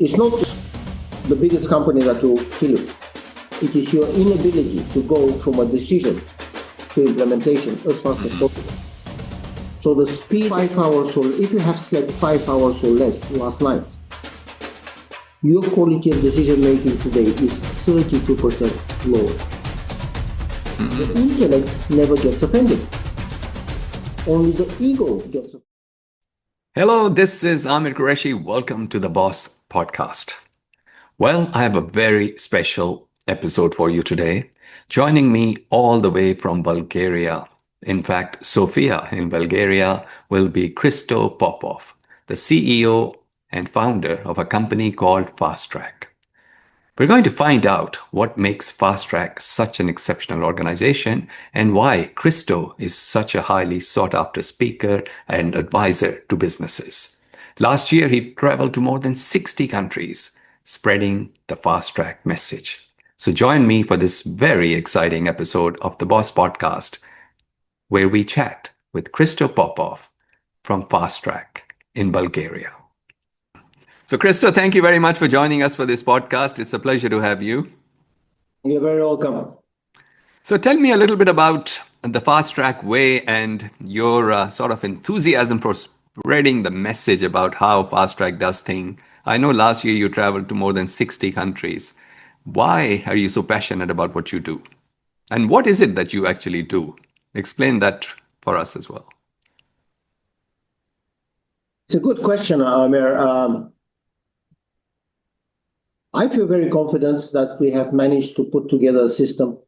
It's not the biggest company that will kill you. It is your inability to go from a decision to implementation as fast as possible. So the speed, 5 hours, or if you have slept 5 hours or less last night, your quality of decision making today is 32% lower. The intellect never gets offended. Only the ego gets offended. Hello, this is Amer Qureshi. Welcome to the Boss Podcast. Well, I have a very special episode for you today. Joining me all the way from Bulgaria, in fact, Sofia in Bulgaria, will be Christo Popov, the CEO and founder of a company called Fast Track. We're going to find out what makes Fast Track such an exceptional organization and why Christo is such a highly sought after speaker and advisor to businesses. Last year, he traveled to more than 60 countries, spreading the Fast Track message. So join me for this very exciting episode of the Boss Podcast, where we chat with Christo Popov from Fast Track in Bulgaria. So, Christo, thank you very much for joining us for this podcast. It's a pleasure to have you. You're very welcome. So, tell me a little bit about the Fast Track way and your sort of enthusiasm for spreading the message about how Fast Track does things. I know last year you traveled to more than 60 countries. Why are you so passionate about what you do? And what is it that you actually do? Explain that for us as well. It's a good question, Amer. I feel very confident that we have managed to put together a system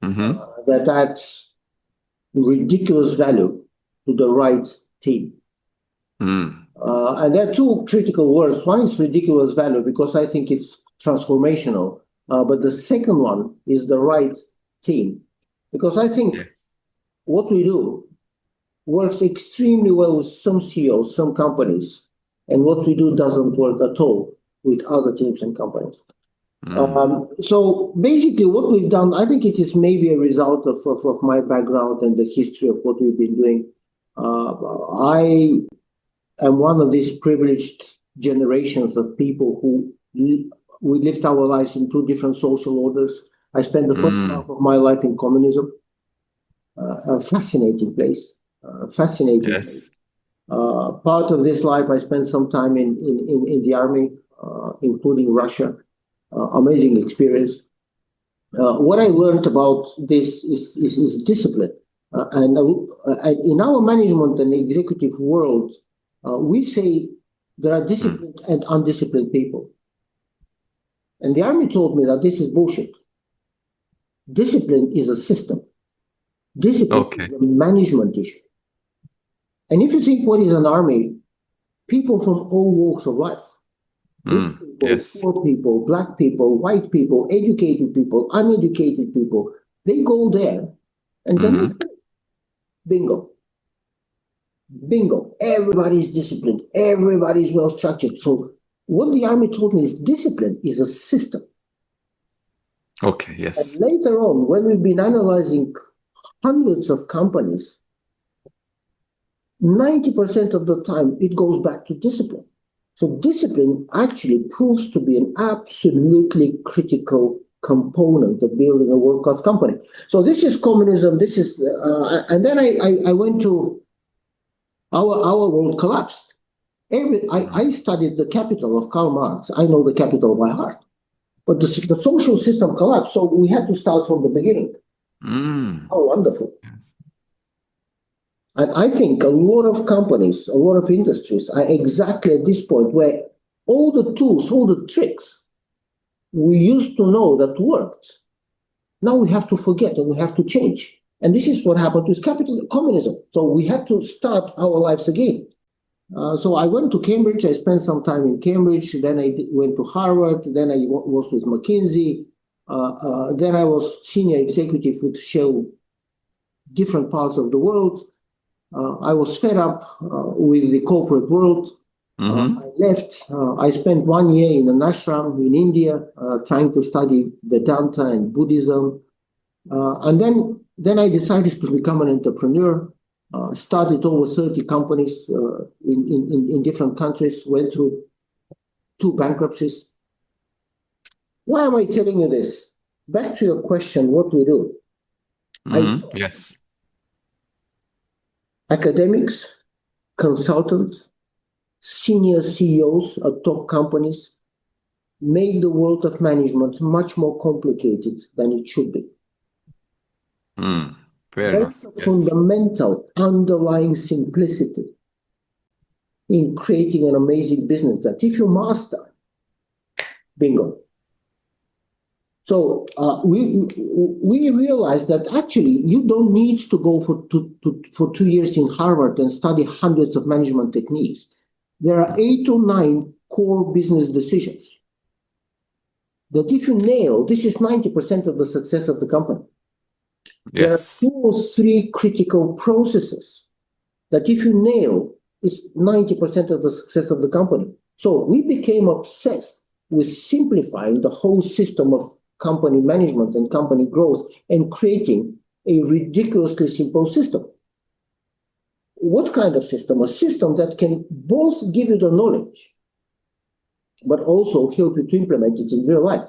that adds ridiculous value to the right team. And there are two critical words. One is ridiculous value because I think it's transformational. But the second one is the right team. Because I think what we do works extremely well with some CEOs, some companies, and what we do doesn't work at all with other teams and companies. So basically what we've done, I think it is maybe a result of my background and the history of what we've been doing. I am one of these privileged generations of people who we lived our lives in two different social orders. I spent the first half of my life in communism, a fascinating place, place. Part of this life, I spent some time in the army, including Russia. Amazing experience. What I learned about this is discipline. And in our management and executive world, we say there are disciplined and undisciplined people. And the army told me that this is bullshit. Discipline is a system. Discipline is a management issue. And if you think what is an army, people from all walks of life, rich people, poor people, black people, white people, educated people, uneducated people, they go there and then bingo. Everybody's disciplined. Everybody's well structured. So what the army told me is discipline is a system. And later on, when we've been analyzing hundreds of companies, 90% of the time it goes back to discipline. So discipline actually proves to be an absolutely critical component of building a world-class company. So this is communism. This is, and then I went to our world collapsed. I studied the Capital of Karl Marx. I know the Capital by heart, but the social system collapsed. So we had to start from the beginning. How wonderful! And I think a lot of companies, a lot of industries are exactly at this point where all the tools, all the tricks we used to know that worked, now we have to forget and we have to change. And this is what happened with communism. So we had to start our lives again. So I went to Cambridge. I spent some time in Cambridge. Then I went to Harvard. Then I was with McKinsey. Then I was senior executive with Shell, different parts of the world. I was fed up with the corporate world. I left. I spent 1 year in an ashram in India trying to study Vedanta and Buddhism. And then I decided to become an entrepreneur. Started over 30 companies in different countries, went through 2 bankruptcies. Why am I telling you this? Back to your question, what we do. Yes. Academics, consultants, senior CEOs of top companies make the world of management much more complicated than it should be. Fair There enough. is a Yes. fundamental underlying simplicity in creating an amazing business that if you master, bingo. So we realized that actually you don't need to go for 2 years in Harvard and study hundreds of management techniques. There are 8 or 9 core business decisions that if you nail, this is 90% of the success of the company. There are Yes. 2 or 3 critical processes that if you nail, it's 90% of the success of the company. So we became obsessed with simplifying the whole system of company management and company growth and creating a ridiculously simple system. What kind of system? A system that can both give you the knowledge, but also help you to implement it in real life.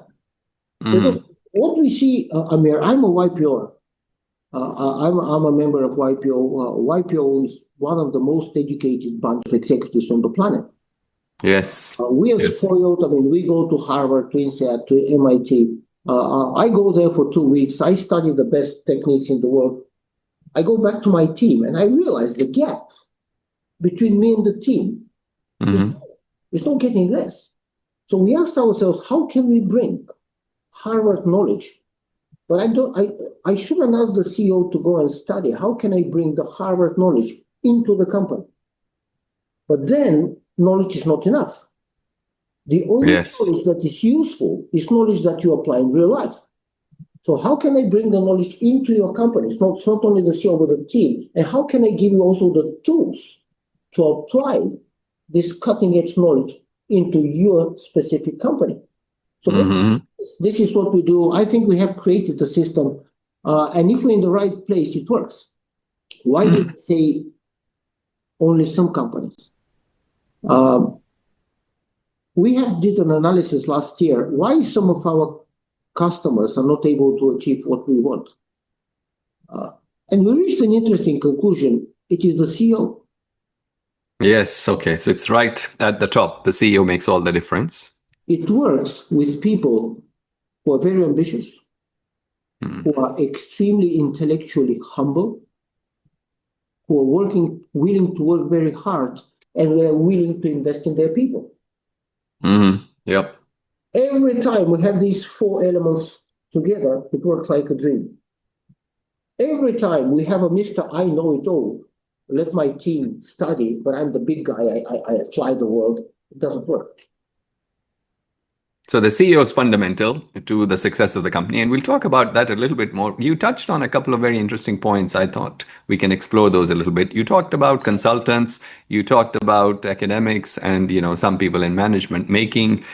Because what we see, Amer, I'm a YPO. I'm a member of YPO. YPO is one of the most educated bunch of executives on the planet. Yes. We are spoiled. I mean, we go to Harvard, to INSEAD, to MIT. I go there for 2 weeks. I study the best techniques in the world. I go back to my team and I realize the gap between me and the team is not getting less. So we asked ourselves, how can we bring Harvard knowledge? But I shouldn't ask the CEO to go and study. How can I bring the Harvard knowledge into the company? But then knowledge is not enough. The only knowledge that is useful is knowledge that you apply in real life. So how can I bring the knowledge into your company? It's not only the CEO, but the team. And how can I give you also the tools to apply this cutting-edge knowledge into your specific company? So this is what we do. I think we have created the system. And if we're in the right place, it works. Why did I say only some companies? We did an analysis last year. Why some of our customers are not able to achieve what we want? And we reached an interesting conclusion. It is the CEO. Yes. Okay. So it's right at the top. The CEO makes all the difference. It works with people who are very ambitious, who are extremely intellectually humble, who are willing to work very hard, and who are willing to invest in their people. Yep. Every time we have these 4 elements together, it works like a dream. Every time we have a Mr. I know it all, let my team study, but I'm the big guy, I fly the world, it doesn't work. So the CEO is fundamental to the success of the company. And we'll talk about that a little bit more. You touched on a couple of very interesting points. I thought we can explore those a little bit. You talked about consultants. You talked about academics and, some people in management making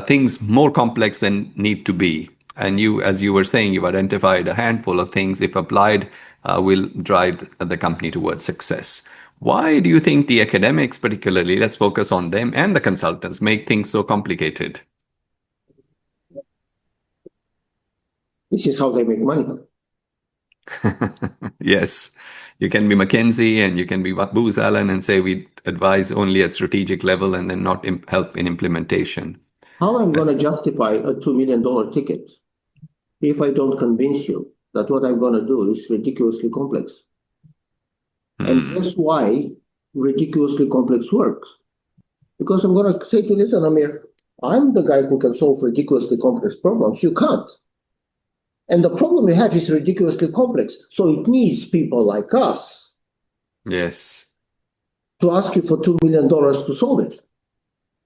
things more complex than need to be. And you, as you were saying, you've identified a handful of things, if applied, will drive the company towards success. Why do you think the academics, particularly, let's focus on them, and the consultants, make things so complicated? This is how they make money. Yes. You can be McKinsey and you can be Booz Allen and say we advise only at strategic level and then not help in implementation. How am I going to justify a $2 million ticket if I don't convince you that what I'm going to do is ridiculously complex? And guess why ridiculously complex works? Because I'm going to say to you, listen, Amer, I'm the guy who can solve ridiculously complex problems. You can't. And the problem we have is ridiculously complex. So it needs people like us. Yes. To ask you for $2 million to solve it.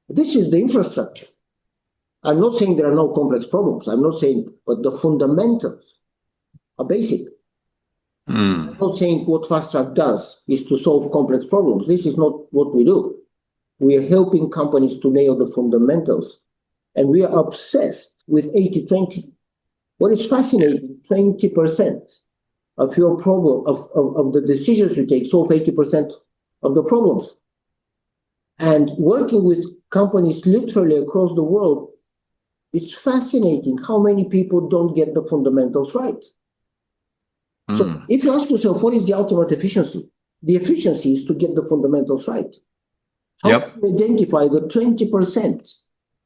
This is the infrastructure. I'm not saying there are no complex problems. I'm not saying, but the fundamentals are basic. I'm not saying what Fast Track does is to solve complex problems. This is not what we do. We are helping companies to nail the fundamentals. And we are obsessed with 80-20. What is fascinating, 20% of your problem, of the decisions you take, solve 80% of the problems. And working with companies literally across the world, it's fascinating how many people don't get the fundamentals right. So if you ask yourself, what is the ultimate efficiency? The efficiency is to get the fundamentals right. How can you identify the 20%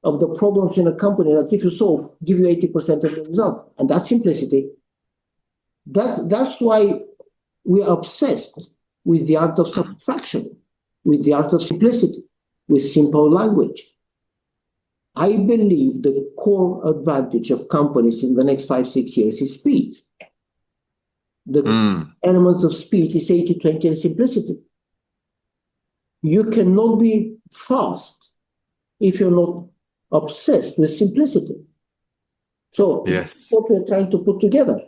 of the problems in a company that if you solve, give you 80% of the result? And that's simplicity. That's why we are obsessed with the art of subtraction, with the art of simplicity, with simple language. I believe the core advantage of companies in the next 5-6 years is speed. The elements of speed is 80-20 and simplicity. You cannot be fast if you're not obsessed with simplicity. So that's what we're trying to put together.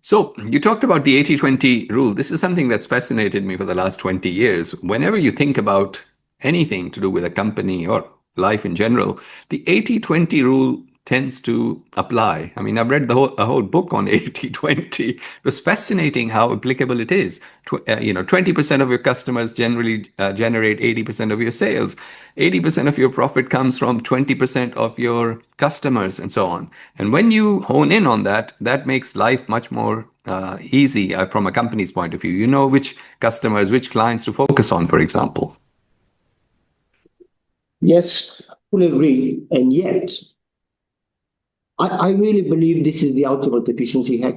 So you talked about the 80-20 rule. This is something that's fascinated me for the last 20 years. Whenever you think about anything to do with a company or life in general, the 80-20 rule tends to apply. I mean, I've read a whole book on 80-20. It was fascinating how applicable it is. 20% of your customers generally generate 80% of your sales. 80% of your profit comes from 20% of your customers and so on. And when you hone in on that, that makes life much more easy from a company's point of view. You know which customers, which clients to focus on, for example. Yes, I fully agree. And yet, I really believe this is the ultimate efficiency hack.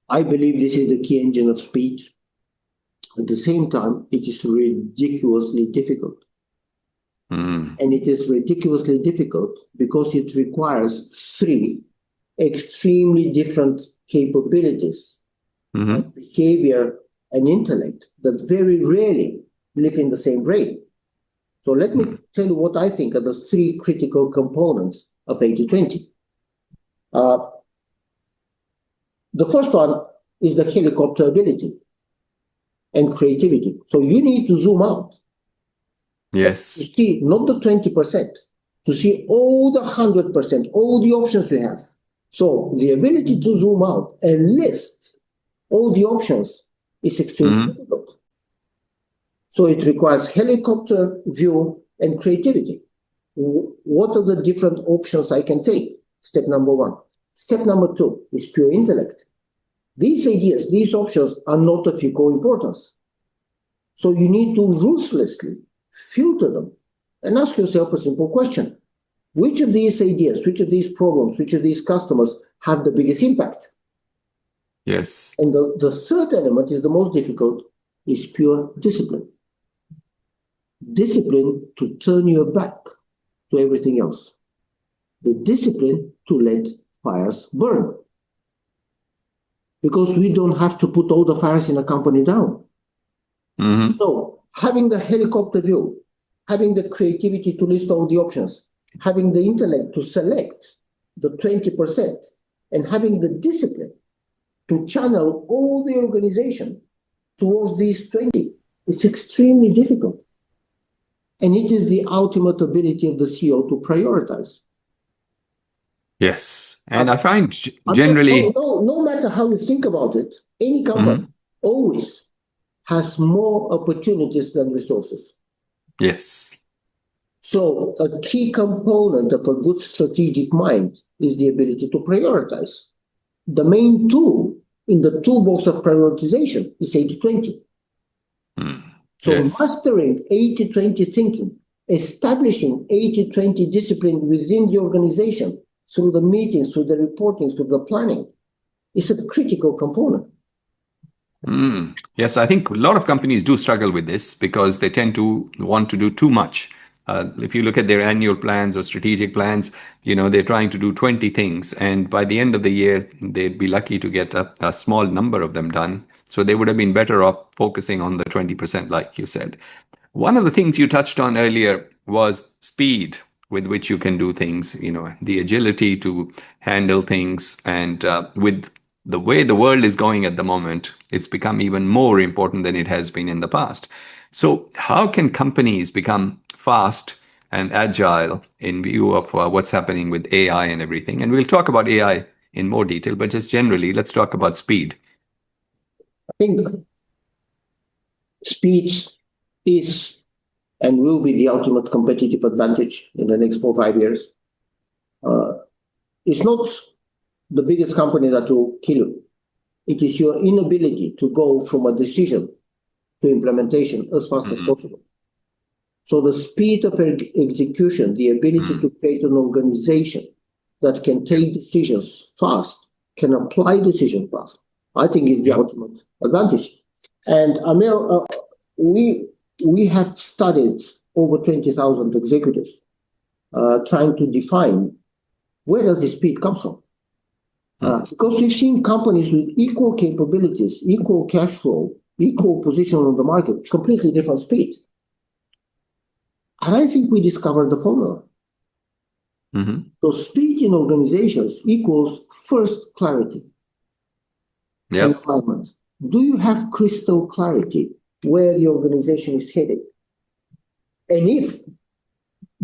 I believe this is the key engine of speed. At the same time, it is ridiculously difficult. And it is ridiculously difficult because it requires 3 extremely different capabilities, like behavior and intellect, that very rarely live in the same brain. So let me tell you what I think are the 3 critical components of 80-20. The first one is the helicopter ability and creativity. So you need to zoom out. Yes. To see not the 20%, to see all the 100%, all the options we have. So the ability to zoom out and list all the options is extremely difficult. So it requires helicopter view and creativity. What are the different options I can take? Step number 1. Step number 2 is pure intellect. These ideas, these options are not of equal importance. So you need to ruthlessly filter them and ask yourself a simple question. Which of these ideas, which of these problems, which of these customers have the biggest impact? Yes. And the third element is the most difficult, is pure discipline. Discipline to turn your back to everything else. The discipline to let fires burn. Because we don't have to put all the fires in a company down. So having the helicopter view, having the creativity to list all the options, having the intellect to select the 20%, and having the discipline to channel all the organization towards these 20, it's extremely difficult. And it is the ultimate ability of the CEO to prioritize. Yes. And I find generally... No matter how you think about it, any company always has more opportunities than resources. Yes. So a key component of a good strategic mind is the ability to prioritize. The main tool in the toolbox of prioritization is 80-20. So mastering 80-20 thinking, establishing 80-20 discipline within the organization through the meetings, through the reporting, through the planning, is a critical component. Yes, I think a lot of companies do struggle with this because they tend to want to do too much. If you look at their annual plans or strategic plans, they're trying to do 20 things. And by the end of the year, they'd be lucky to get a small number of them done. So they would have been better off focusing on the 20%, like you said. One of the things you touched on earlier was speed with which you can do things, the agility to handle things. And with the way the world is going at the moment, it's become even more important than it has been in the past. So how can companies become fast and agile in view of what's happening with AI and everything? And we'll talk about AI in more detail, but just generally, let's talk about speed. I think Speed is and will be the ultimate competitive advantage in the next 4 or 5 years. It's not the biggest company that will kill you. It is your inability to go from a decision to implementation as fast as possible. So the speed of execution, the ability to create an organization that can take decisions fast, can apply decisions fast, I think is the ultimate advantage. And Amer, we have studied over 20,000 executives trying to define where does this speed come from. Because we've seen companies with equal capabilities, equal cash flow, equal position on the market, completely different speed. And I think we discovered the formula. So speed in organizations equals first clarity and alignment. Do you have crystal clarity where the organization is headed? And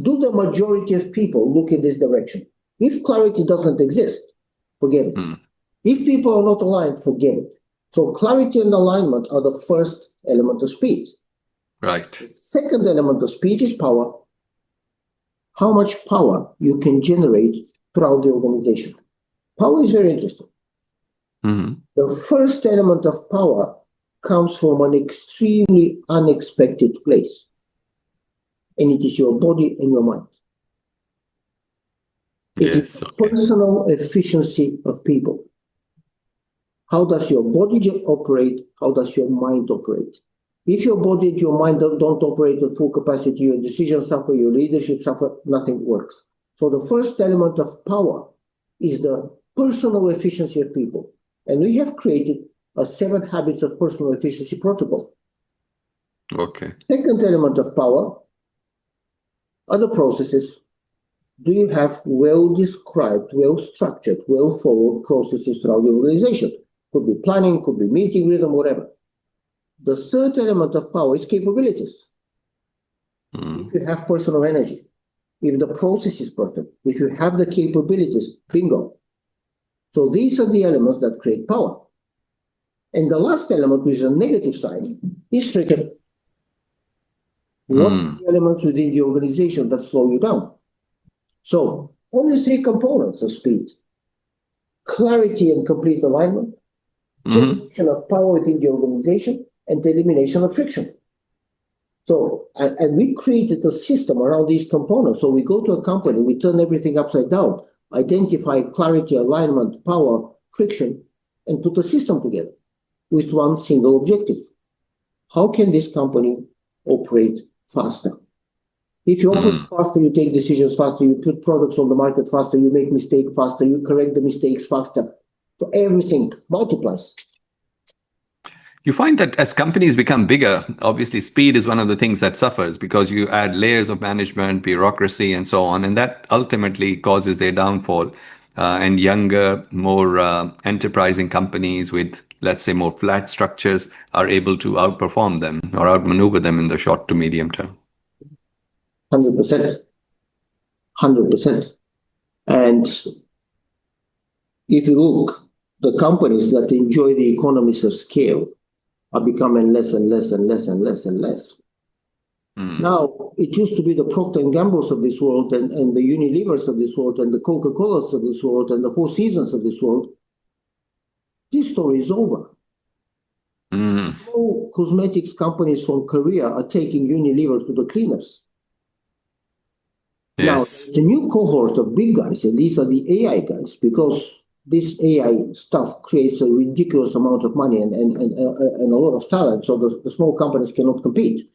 do the majority of people look in this direction? If clarity doesn't exist, forget it. If people are not aligned, forget it. So clarity and alignment are the first element of speed. Right. The second element of speed is power. How much power you can generate throughout the organization. Power is very interesting. The first element of power comes from an extremely unexpected place. And it is your body and your mind. It is the personal efficiency of people. How does your body operate? How does your mind operate? If your body and your mind don't operate at full capacity, your decisions suffer, your leadership suffer, nothing works. So the first element of power is the personal efficiency of people. And we have created a 7 habits of personal efficiency protocol. Okay. Second element of power are the processes. Do you have well-described, well-structured, well-followed processes throughout the organization? Could be planning, could be meeting rhythm, whatever. The third element of power is capabilities. If you have personal energy, if the process is perfect, if you have the capabilities, bingo. So these are the elements that create power. And the last element, which is a negative side, is friction. What are the elements within the organization that slow you down? So only 3 components of speed: clarity and complete alignment, generation of power within the organization, and the elimination of friction. So, and we created a system around these components. So we go to a company, we turn everything upside down, identify clarity, alignment, power, friction, and put a system together with one single objective. How can this company operate faster? If you operate faster, you take decisions faster, you put products on the market faster, you make mistakes faster, you correct the mistakes faster. So everything multiplies. You find that as companies become bigger, obviously speed is one of the things that suffers because you add layers of management, bureaucracy, and so on, and that ultimately causes their downfall. And younger, more enterprising companies with, let's say, more flat structures are able to outperform them or outmaneuver them in the short to medium term. 100%. 100%. And if you look, the companies that enjoy the economies of scale are becoming less and less and less and less and less. Now, it used to be the Procter & Gamble's of this world and the Unilevers of this world and the Coca-Colas of this world and the Four Seasons of this world. This story is over. No cosmetics companies from Korea are taking Unilever to the cleaners. Yes. Now, the new cohort of big guys, and these are the AI guys, because this AI stuff creates a ridiculous amount of money and a lot of talent, so the small companies cannot compete.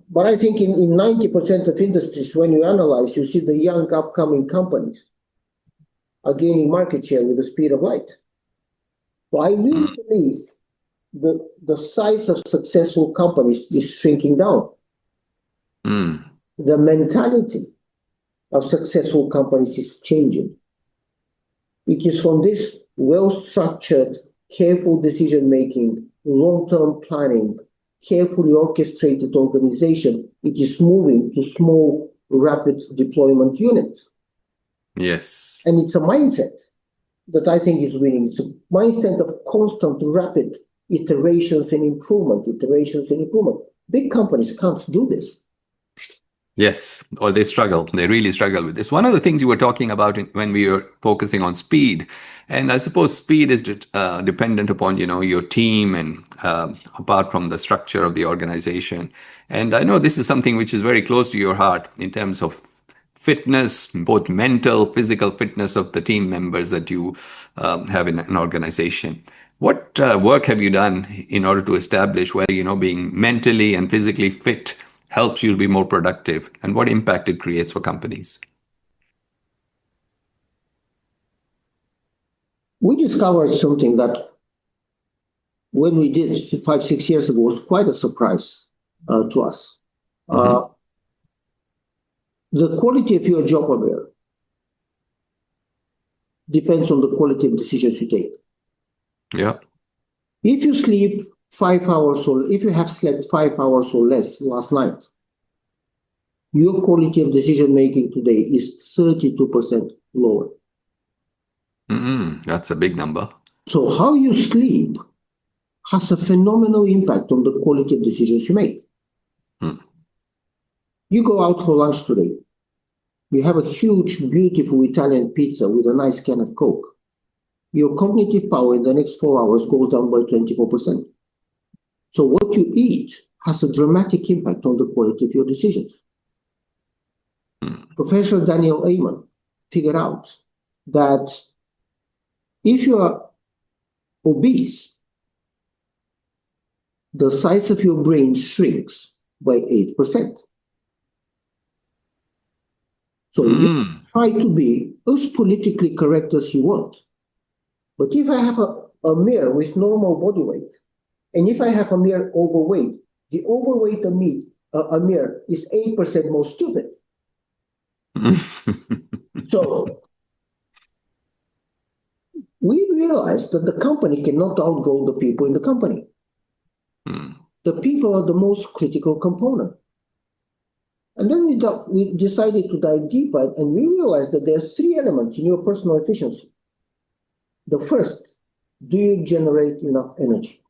But I think in 90% of industries, when you analyze, you see the young upcoming companies are gaining market share with the speed of light. So I really believe the size of successful companies is shrinking down. The mentality of successful companies is changing. It is from this well-structured, careful decision-making, long-term planning, carefully orchestrated organization, it is moving to small, rapid deployment units. Yes. And it's a mindset that I think is winning. It's a mindset of constant, rapid iterations and improvement, iterations and improvement. Big companies can't do this. Yes, or they struggle. They really struggle with this. One of the things you were talking about when we were focusing on speed, and I suppose speed is dependent upon your team and apart from the structure of the organization. And I know this is something which is very close to your heart in terms of fitness, both mental, physical fitness of the team members that you have in an organization. What work have you done in order to establish whether being mentally and physically fit helps you to be more productive, and what impact it creates for companies? We discovered something that when we did 5-6 years ago was quite a surprise to us. The quality of your job, Amer, depends on the quality of decisions you take. Yeah. If you sleep 5 hours, or if you have slept 5 hours or less last night, your quality of decision making today is 32% lower. That's a big number. So how you sleep has a phenomenal impact on the quality of decisions you make. You go out for lunch today. You have a huge, beautiful Italian pizza with a nice can of Coke. Your cognitive power in the next 4 hours goes down by 24%. So what you eat has a dramatic impact on the quality of your decisions. Professor Daniel Amen figured out that if you are obese, the size of your brain shrinks by 8%. So you try to be as politically correct as you want. But if I have a mirror with normal body weight, and if I have a mirror overweight, the overweight a mirror is 8% more stupid. So we realized that the company cannot outgrow the people in the company. The people are the most critical component. And then we decided to dive deeper, and we realized that there are 3 elements in your personal efficiency. The first, do you generate enough energy?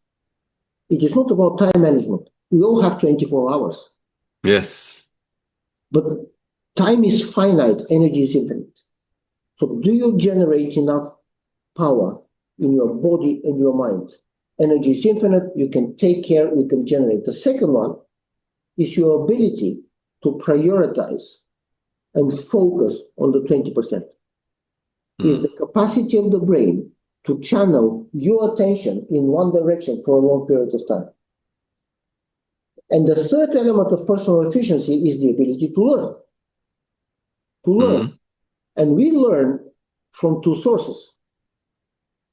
It is not about time management. We all have 24 hours. Yes. But time is finite, energy is infinite. So do you generate enough power in your body and your mind? Energy is infinite, you can take care, you can generate. The second one is your ability to prioritize and focus on the 20%. Is the capacity of the brain to channel your attention in one direction for a long period of time. And the third element of personal efficiency is the ability to learn. To learn. And we learn from 2 sources.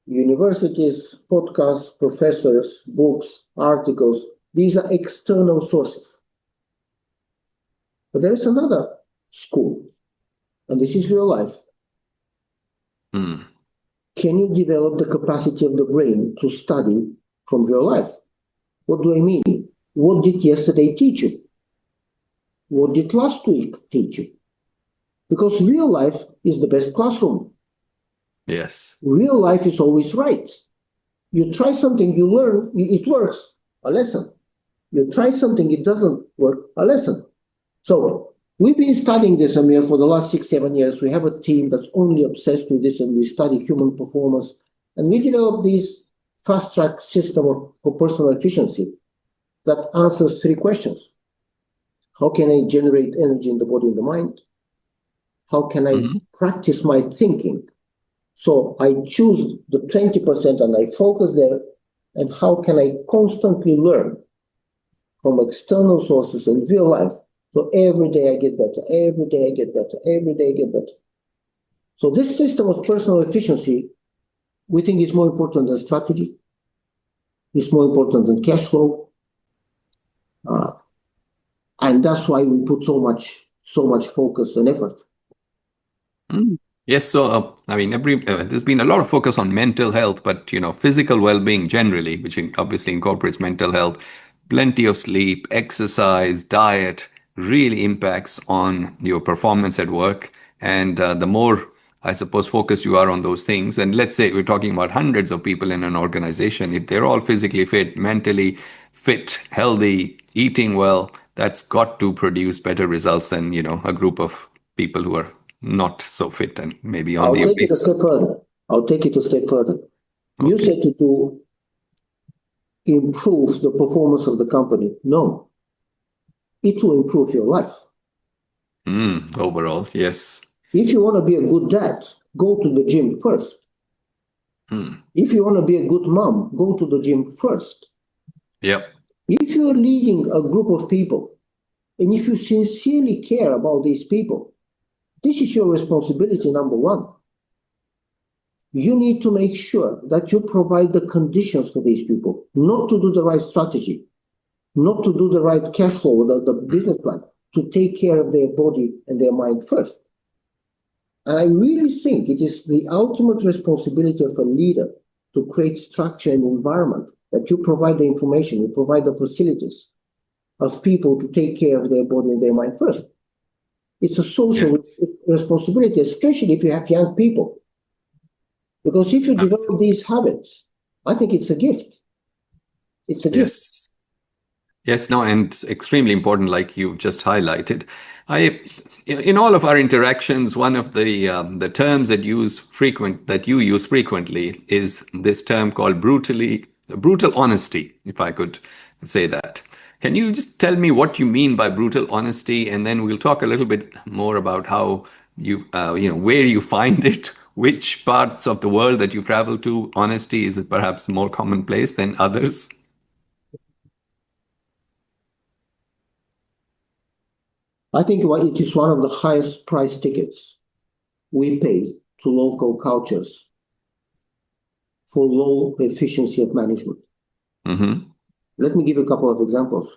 Universities, podcasts, professors, books, articles. These are external sources. But there is another school, and this is real life. Can you develop the capacity of the brain to study from real life? What do I mean? What did yesterday teach you? What did last week teach you? Because real life is the best classroom. Yes. Real life is always right. You try something, you learn, it works, a lesson. You try something, it doesn't work, a lesson. So we've been studying this, Amer, for the last 6-7 years. We have a team that's only obsessed with this, and we study human performance. And we developed this fast-track system for personal efficiency that answers 3 questions. How can I generate energy in the body and the mind? How can I practice my thinking? So I choose the 20% and I focus there. And how can I constantly learn from external sources in real life? So every day I get better, every day I get better, every day I get better. So this system of personal efficiency, we think is more important than strategy. It's more important than cash flow. And that's why we put so much focus and effort. Yes, so I mean, there's been a lot of focus on mental health, but physical well-being generally, which obviously incorporates mental health, plenty of sleep, exercise, diet, really impacts on your performance at work. And the more I suppose, focused you are on those things. And let's say we're talking about hundreds of people in an organization. If they're all physically fit, mentally fit, healthy, eating well, that's got to produce better results than, a group of people who are not so fit and maybe on I'll the take it a obese. step further. I'll take it a step further. You Okay. said to improve the performance of the company. No, it will improve your life. Overall, yes. If you want to be a good dad, go to the gym first. If you want to be a good mom, go to the gym first. Yep. If you're leading a group of people, and if you sincerely care about these people, this is your responsibility, number one. You need to make sure that you provide the conditions for these people, not to do the right strategy, not to do the right cash flow, the business plan, to take care of their body and their mind first. And I really think it is the ultimate responsibility of a leader to create structure and environment that you provide the information, you provide the facilities of people to take care of their body and their mind first. It's a social responsibility, especially if you have young people. Because if you develop these habits, I think it's a gift. It's a gift. Yes. Yes, no, and it's extremely important, like you just highlighted. In all of our interactions, one of the terms that you use frequently is this term called brutal honesty, if I could say that. Can you just tell me what you mean by brutal honesty, and then we'll talk a little bit more about how where you find it, which parts of the world that you travel to, honesty is perhaps more commonplace than others. I think it is one of the highest price tickets we pay to local cultures for low efficiency of management. Mm-hmm. Let me give a couple of examples.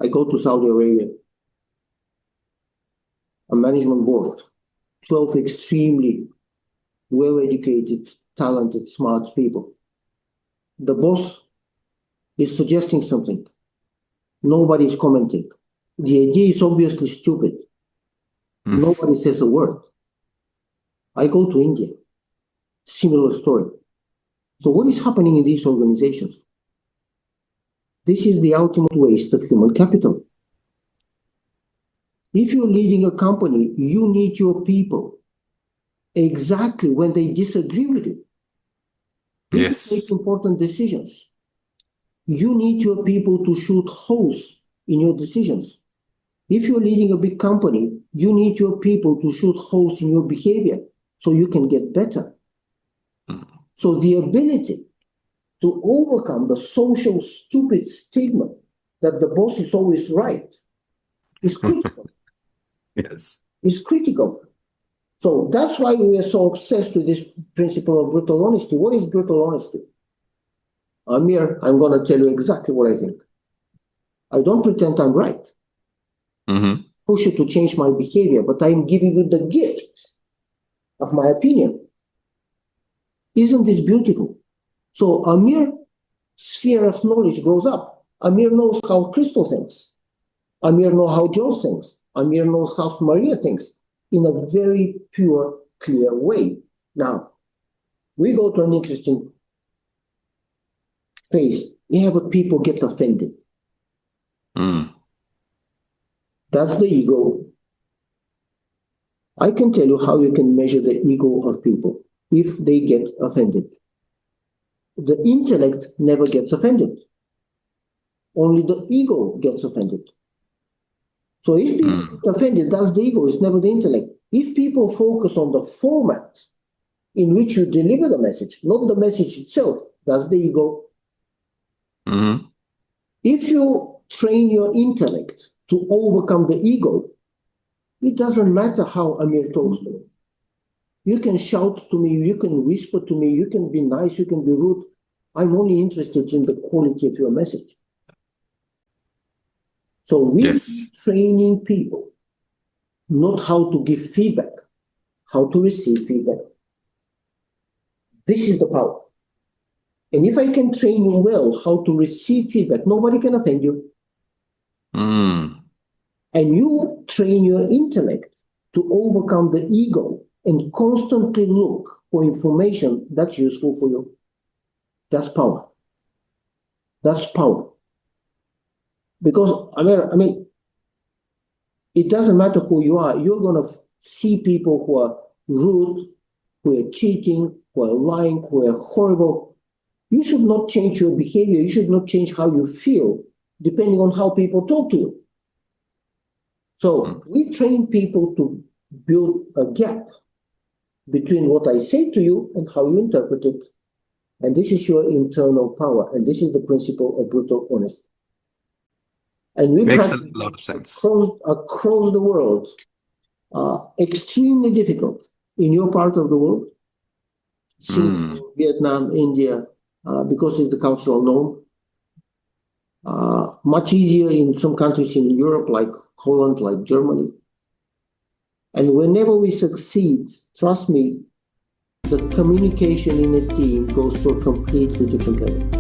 I go to Saudi Arabia, a management board, 12 extremely well-educated, talented, smart people. The boss is suggesting something. Nobody is commenting. The idea is obviously stupid. Nobody says a word. I go to India. Similar story. So what is happening in these organizations? This is the ultimate waste of human capital. If you're leading a company, you need your people exactly when they disagree with you. If you make important decisions, you need your people to shoot holes in your decisions. If you're leading a big company, you need your people to shoot holes in your behavior so you can get better. So the ability to overcome the social stupid stigma that the boss is always right is critical. Yes. Is critical. So that's why we are so obsessed with this principle of brutal honesty. What is brutal honesty? Amer, I'm going to tell you exactly what I think. I don't pretend I'm right. Push you to change my behavior, but I'm giving you the gift of my opinion. Isn't this beautiful? So Amer's sphere of knowledge grows up. Amer knows how Christo thinks. Amer knows how Joe thinks. Amer knows how Maria thinks in a very pure, clear way. Now, we go to an interesting phase. Yeah, but people get offended. That's the ego. I can tell you how you can measure the ego of people if they get offended. The intellect never gets offended. Only the ego gets offended. So if people get offended, that's the ego, it's never the intellect. If people focus on the format in which you deliver the message, not the message itself, that's the ego. If you train your intellect to overcome the ego, it doesn't matter how Amer talks to me. You can shout to me, you can whisper to me, you can be nice, you can be rude. I'm only interested in the quality of your message. So we're training people not how to give feedback, how to receive feedback. This is the power. And if I can train you well how to receive feedback, nobody can offend you. And you train your intellect to overcome the ego and constantly look for information that's useful for you. That's power. That's power. Because, I mean, it doesn't matter who you are. You're going to see people who are rude, who are cheating, who are lying, who are horrible. You should not change your behavior. You should not change how you feel, depending on how people talk to you. So we train people to build a gap between what I say to you and how you interpret it. And this is your internal power. And this is the principle of brutal honesty. And we Makes a practice lot of sense. across the world. Extremely difficult in your part of the world, Singapore, Vietnam, India, because it's the cultural norm. Much easier in some countries in Europe, like Holland, like Germany. And whenever we succeed, trust me, the communication in a team goes to a completely different level.